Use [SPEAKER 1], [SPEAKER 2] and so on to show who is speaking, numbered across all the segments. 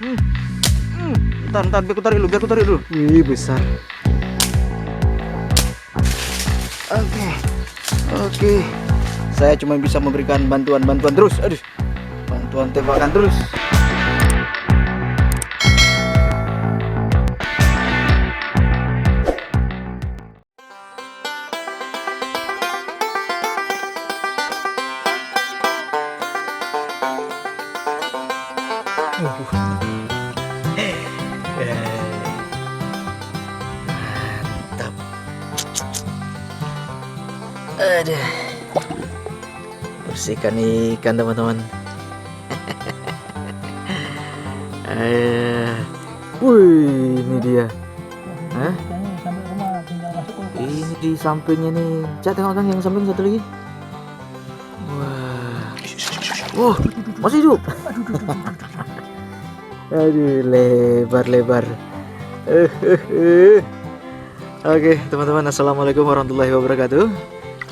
[SPEAKER 1] Ntar biar ku tarik dulu. Wih, besar. Oke. Saya cuma bisa memberikan bantuan terus. Aduh. Bantuan tembakan terus. Mantap. Aduh. Bersihkan ikan, teman-teman. Wih, ini dia. Hah? Ini di sampingnya nih. Cak, tengok kan yang samping satu lagi. Wah. Wah, masih hidup. Aduh, lebar. Oke, teman-teman, assalamualaikum warahmatullahi wabarakatuh.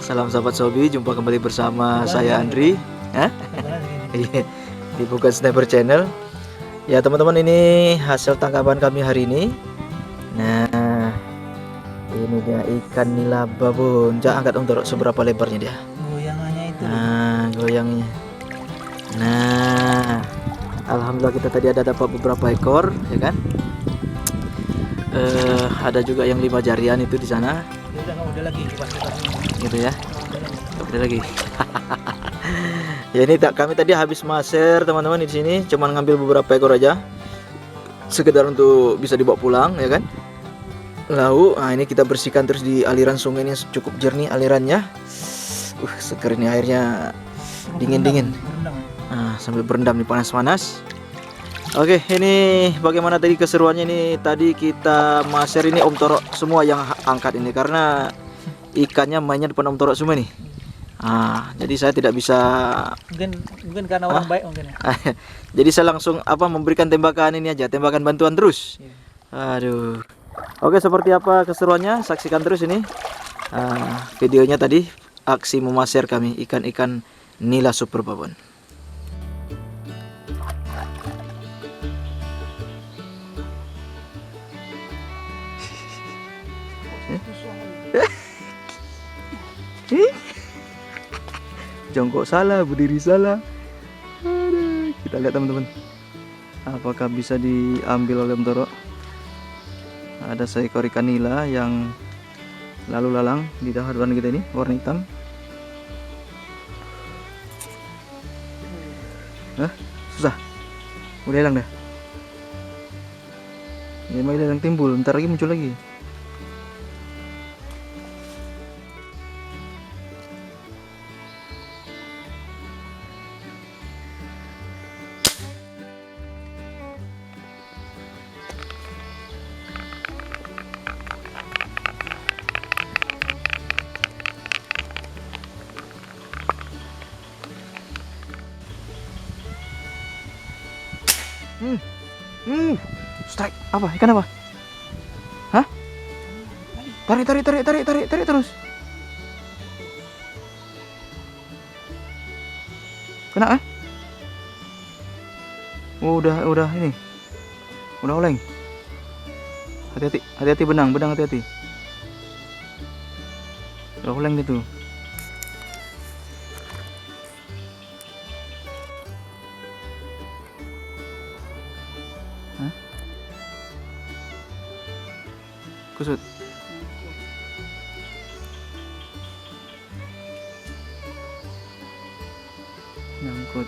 [SPEAKER 1] Salam sahabat Sobi, jumpa kembali bersama saya Andri. Di Bukan Sniper Channel. Ya teman-teman, ini hasil tangkapan kami hari ini. Nah, ini dia ikan nila babon. Jangan angkat untuk seberapa lebarnya dia.
[SPEAKER 2] Goyangannya itu.
[SPEAKER 1] Nah, goyangnya. Nah, alhamdulillah kita tadi ada dapat beberapa ekor, ya kan? Ada juga yang 5 jarian itu di sana.
[SPEAKER 2] Udah lagi
[SPEAKER 1] Gitu ya. Udah lagi. Ya ini kami tadi habis maser, teman-teman, di sini cuman ngambil beberapa ekor aja. Sekedar untuk bisa dibawa pulang, ya kan? Lalu, nah ini kita bersihkan terus di aliran sungai ini, cukup jernih alirannya. Seger ini airnya, dingin. Nah, sambil berendam di panas-panas. Oke, ini bagaimana tadi keseruannya ini? Tadi kita maser ini Om Torok semua yang angkat ini karena ikannya mainnya depan Om Torok semua nih. Jadi saya tidak bisa.
[SPEAKER 2] Mungkin karena orang baik mungkin.
[SPEAKER 1] Jadi saya langsung memberikan tembakan ini aja, tembakan bantuan terus. Aduh. Oke, seperti apa keseruannya? Saksikan terus ini. Videonya tadi aksi memasir kami ikan-ikan nila super babon. Jongkok salah, berdiri salah. Aduh, kita lihat teman-teman, apakah bisa diambil oleh Om Torok. Ada seekor ikan nila yang lalu lalang di hadapan kita ini, warna hitam. Susah, udah hilang dah. Ini masih hilang, timbul, ntar lagi muncul lagi. Strike apa? Ikan apa? Hah? Tarik terus. Kena udah ini. Udah oleng. Hati-hati benang hati-hati. Udah oleng itu. Kusut. Nyangkut.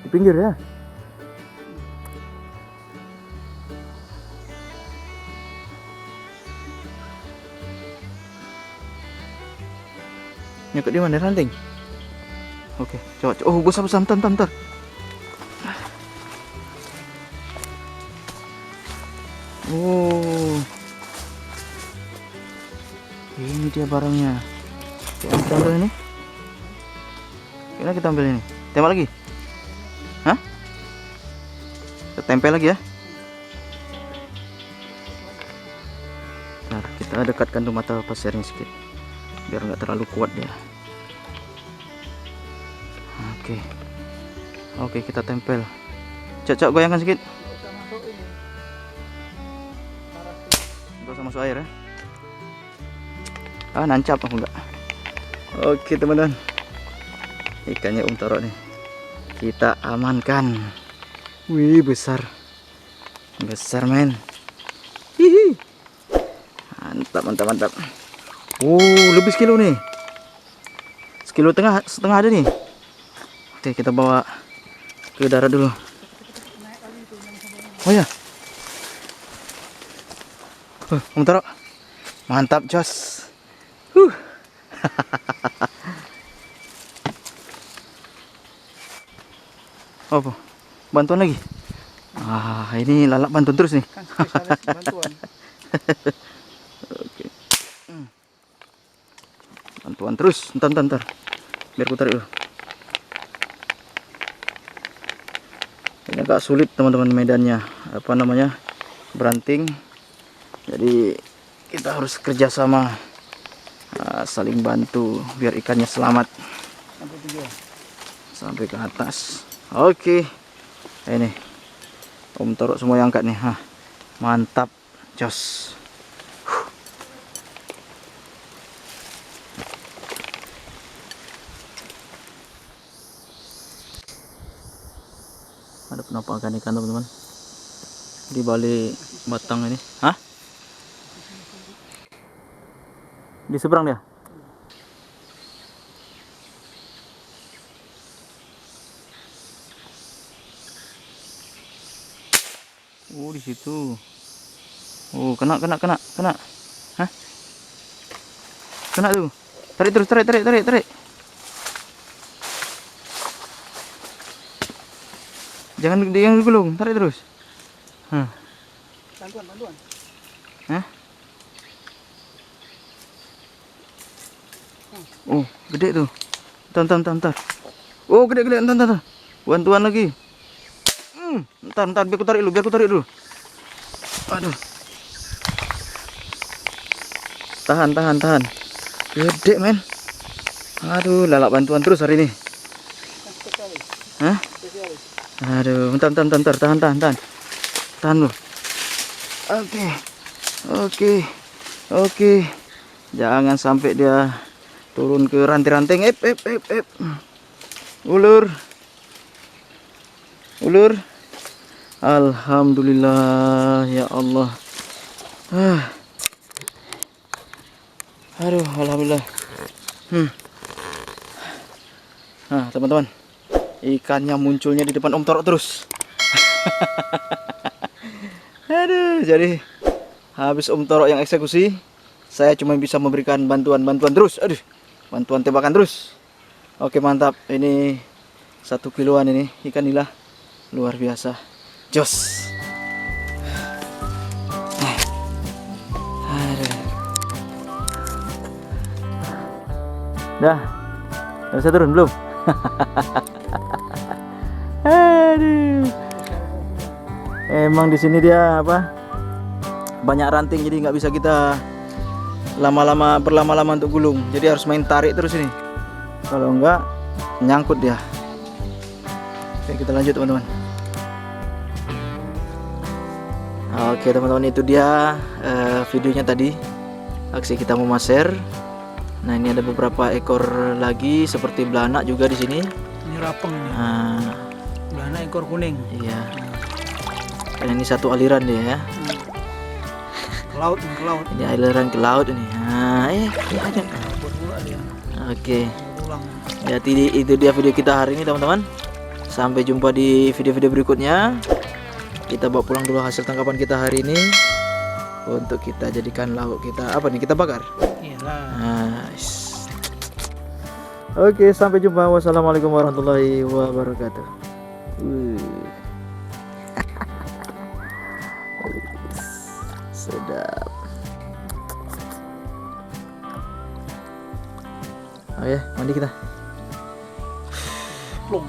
[SPEAKER 1] Di pinggir ya. Nyangkut di mana, ranting? Oke, coba. Oh, besar, bentar. Oh, ini dia barangnya. Kita ambil ini. Kita ambil ini. Tembak lagi. Hah? Kita tempel lagi ya. Ntar kita dekatkan tuh mata pasirnya sedikit, biar nggak terlalu kuat dia. Oke. Oke, kita tempel. Cak, goyangkan sedikit. Enggak usah masuk air ya. Ah, nancap aku enggak. Oke, teman-teman. Ikannya Toro nih. Kita amankan. Wih, besar. Besar, men. Hihi. Mantap, mantap, mantap. Lebih sekilo nih. Sekilo setengah ada nih. Oke, kita bawa ke darat dulu. Oh ya. Toro. Mantap, jos. Apa? Bantuan lagi? Ini lalap bantuan terus nih.
[SPEAKER 2] Kan spesialis bantuan.
[SPEAKER 1] Oke. Bantuan terus. Ntar. Biar ku tarik dulu. Ini agak sulit teman-teman medannya. Apa namanya? Beranting. Jadi kita harus kerjasama. Saling bantu biar ikannya selamat.
[SPEAKER 2] Sampai tujuan.
[SPEAKER 1] Sampai ke atas. Oke. Ini Toro semua yang angkat nih. Mantap, jos. Ada penampakan ikan teman-teman di balik batang ini. Di seberang dia. Di situ. Kena. Hah? Kena tuh. Tarik terus, tarik. Jangan digulung, tarik terus.
[SPEAKER 2] Bantuan.
[SPEAKER 1] Hah? Gede tuh. Entar. Gede, entar. Bantuan lagi. Entar, biar aku tarik dulu. Aduh. Tahan. Gede, men. Aduh, lalap bantuan terus hari ini. Hah? Aduh, bentar. Tahan lu. Oke. Jangan sampai dia turun ke ranting-ranting. Ulur. Alhamdulillah, ya Allah. Aduh, alhamdulillah. Nah, teman-teman, ikannya munculnya di depan Toro terus. Aduh, jadi habis Toro yang eksekusi, saya cuma bisa memberikan bantuan terus. Aduh, bantuan tembakan terus. Oke, mantap. Ini 1 kiloan ini ikan nila, luar biasa. Jos. Dah bisa turun belum? Aduh. Emang di sini dia banyak ranting, jadi nggak bisa kita berlama-lama untuk gulung. Jadi harus main tarik terus ini. Kalau enggak nyangkut dia. Oke, kita lanjut teman-teman. Oke teman-teman, itu dia videonya tadi, aksi kita memaser. Nah, ini ada beberapa ekor lagi seperti belanak juga di sini.
[SPEAKER 2] Ini rapeng nih. Belanak ekor kuning.
[SPEAKER 1] Iya. Dan ini satu aliran dia ya.
[SPEAKER 2] Ke laut.
[SPEAKER 1] Ini aliran ke laut ini. Ada.
[SPEAKER 2] Buat pula dia.
[SPEAKER 1] Oke.
[SPEAKER 2] Pulang.
[SPEAKER 1] Jadi itu dia video kita hari ini teman-teman. Sampai jumpa di video-video berikutnya. Kita bawa pulang dulu hasil tangkapan kita hari ini untuk kita jadikan lauk kita. Apa nih, kita bakar?
[SPEAKER 2] Iyalah.
[SPEAKER 1] Oke, sampai jumpa. Wassalamualaikum warahmatullahi wabarakatuh. Sedap. Mandi kita.
[SPEAKER 2] Plung.